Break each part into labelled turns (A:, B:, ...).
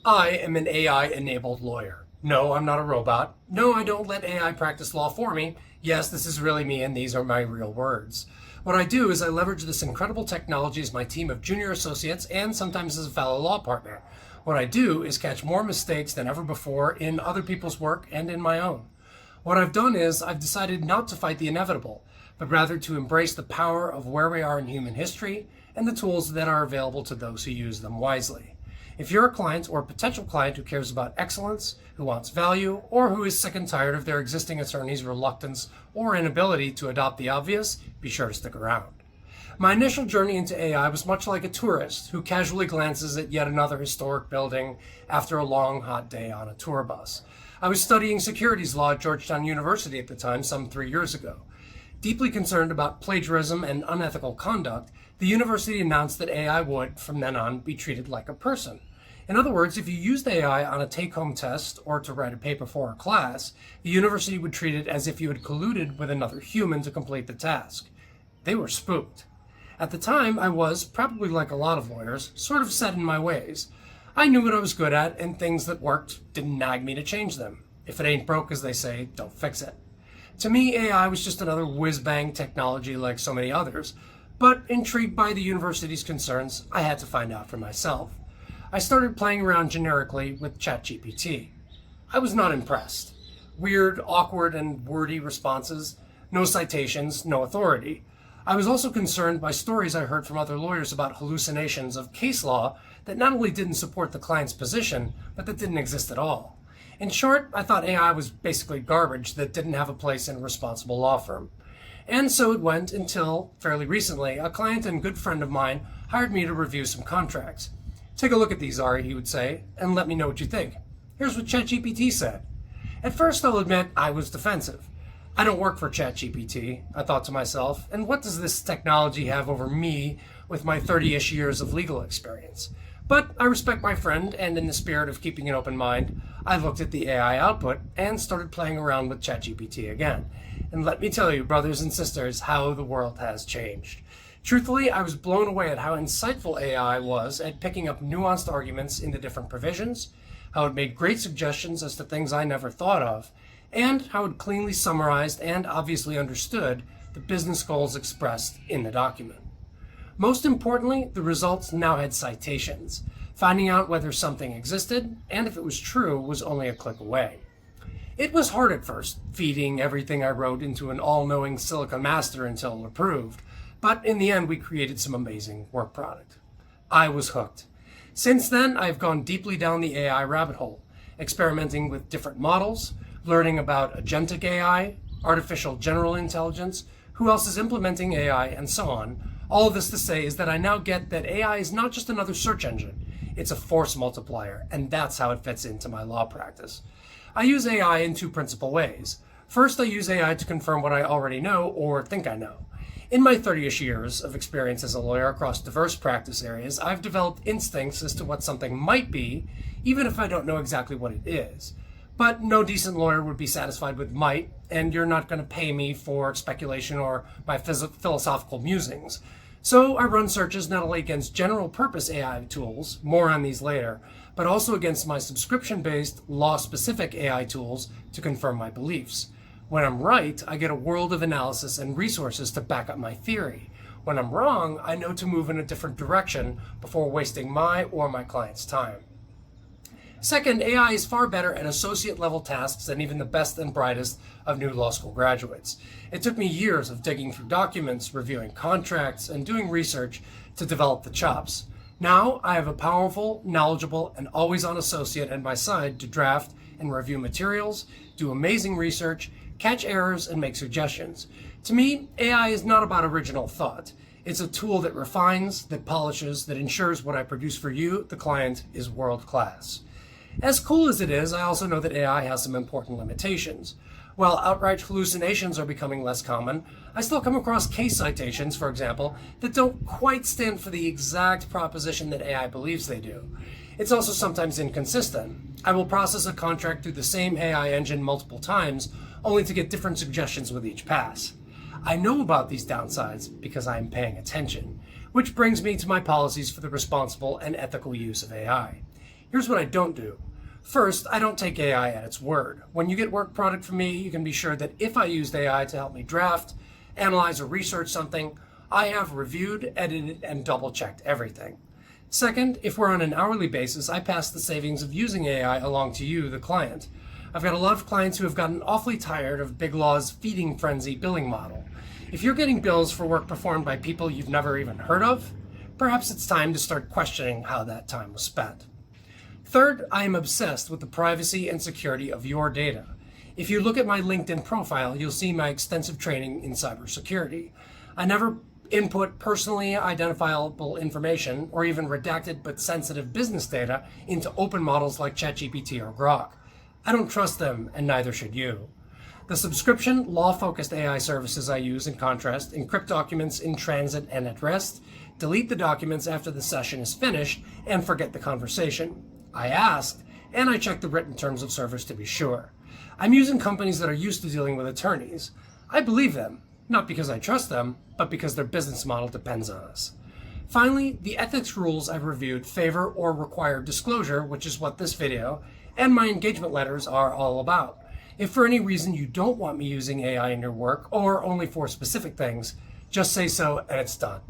A: I am an AI-enabled lawyer. No, I'm not a robot. No, I don't let AI practice law for me. Yes, this is really me and these are my real words. What I do is I leverage this incredible technology as my team of junior associates and sometimes as a fellow law partner. What I do is catch more mistakes than ever before in other people's work and in my own. What I've done is I've decided not to fight the inevitable, but rather to embrace the power of where we are in human history and the tools that are available to those who use them wisely. If you're a client or a potential client who cares about excellence, who wants value, or who is sick and tired of their existing attorney's reluctance or inability to adopt the obvious, be sure to stick around. My initial journey into AI was much like a tourist who casually glances at yet another historic building after a long, hot day on a tour bus. I was studying securities law at Georgetown University at the time, some 3 years ago. Deeply concerned about plagiarism and unethical conduct, the university announced that AI would, from then on, be treated like a person. In other words, if you used AI on a take-home test or to write a paper for a class, the university would treat it as if you had colluded with another human to complete the task. They were spooked. At the time, I was, probably like a lot of lawyers, sort of set in my ways. I knew what I was good at, and things that worked didn't nag me to change them. If it ain't broke, as they say, don't fix it. To me, AI was just another whiz-bang technology like so many others, but intrigued by the university's concerns, I had to find out for myself. I started playing around generically with ChatGPT. I was not impressed. Weird, awkward, and wordy responses, no citations, no authority. I was also concerned by stories I heard from other lawyers about hallucinations of case law that not only didn't support the client's position, but that didn't exist at all. In short, I thought AI was basically garbage that didn't have a place in a responsible law firm. And so it went until, fairly recently, a client and good friend of mine hired me to review some contracts. Take a look at these, Ari, he would say, and let me know what you think. Here's what ChatGPT said. At first, I'll admit I was defensive. I don't work for ChatGPT, I thought to myself, and what does this technology have over me with my 30-ish years of legal experience? But I respect my friend, and in the spirit of keeping an open mind, I looked at the AI output and started playing around with ChatGPT again. And let me tell you, brothers and sisters, how the world has changed. Truthfully, I was blown away at how insightful AI was at picking up nuanced arguments into different provisions, how it made great suggestions as to things I never thought of, and how it cleanly summarized and obviously understood the business goals expressed in the document. Most importantly, the results now had citations. Finding out whether something existed, and if it was true, was only a click away. It was hard at first, feeding everything I wrote into an all-knowing Silicon Master until approved, but in the end we created some amazing work product. I was hooked. Since then, I've gone deeply down the AI rabbit hole, experimenting with different models, learning about agentic AI, artificial general intelligence, who else is implementing AI, and so on. All of this to say is that I now get that AI is not just another search engine, it's a force multiplier, and that's how it fits into my law practice. I use AI in two principal ways. First, I use AI to confirm what I already know or think I know. In my 30-ish years of experience as a lawyer across diverse practice areas, I've developed instincts as to what something might be, even if I don't know exactly what it is. But no decent lawyer would be satisfied with might, and you're not going to pay me for speculation or my philosophical musings. So I run searches not only against general-purpose AI tools, more on these later, but also against my subscription-based, law-specific AI tools to confirm my beliefs. When I'm right, I get a world of analysis and resources to back up my theory. When I'm wrong, I know to move in a different direction before wasting my or my client's time. Second, AI is far better at associate-level tasks than even the best and brightest of new law school graduates. It took me years of digging through documents, reviewing contracts, and doing research to develop the chops. Now, I have a powerful, knowledgeable, and always-on associate at my side to draft and review materials, do amazing research, catch errors, and make suggestions. To me, AI is not about original thought. It's a tool that refines, that polishes, that ensures what I produce for you, the client, is world-class. As cool as it is, I also know that AI has some important limitations. While outright hallucinations are becoming less common, I still come across case citations, for example, that don't quite stand for the exact proposition that AI believes they do. It's also sometimes inconsistent. I will process a contract through the same AI engine multiple times, only to get different suggestions with each pass. I know about these downsides because I am paying attention, which brings me to my policies for the responsible and ethical use of AI. Here's what I don't do. First, I don't take AI at its word. When you get work product from me, you can be sure that if I used AI to help me draft, analyze, or research something, I have reviewed, edited, and double-checked everything. Second, if we're on an hourly basis, I pass the savings of using AI along to you, the client. I've got a lot of clients who have gotten awfully tired of Big Law's feeding frenzy billing model. If you're getting bills for work performed by people you've never even heard of, perhaps it's time to start questioning how that time was spent. Third, I am obsessed with the privacy and security of your data. If you look at my LinkedIn profile, you'll see my extensive training in cybersecurity. I never input personally identifiable information or even redacted but sensitive business data into open models like ChatGPT or Grok. I don't trust them, and neither should you. The subscription, law-focused AI services I use, in contrast, encrypt documents in transit and at rest, delete the documents after the session is finished, and forget the conversation. I asked, and I checked the written terms of service to be sure. I'm using companies that are used to dealing with attorneys. I believe them, not because I trust them, but because their business model depends on us. Finally, the ethics rules I've reviewed favor or require disclosure, which is what this video and my engagement letters are all about. If for any reason you don't want me using AI in your work, or only for specific things, just say so and it's done.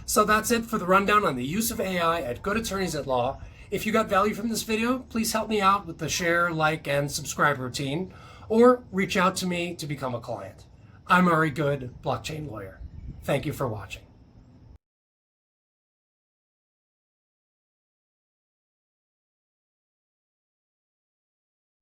A: So that's it for the rundown on the use of AI at Good Attorneys at Law. If you got value from this video, please help me out with the share, like, and subscribe routine, or reach out to me to become a client. I'm Ari Good, blockchain lawyer. Thank you for watching.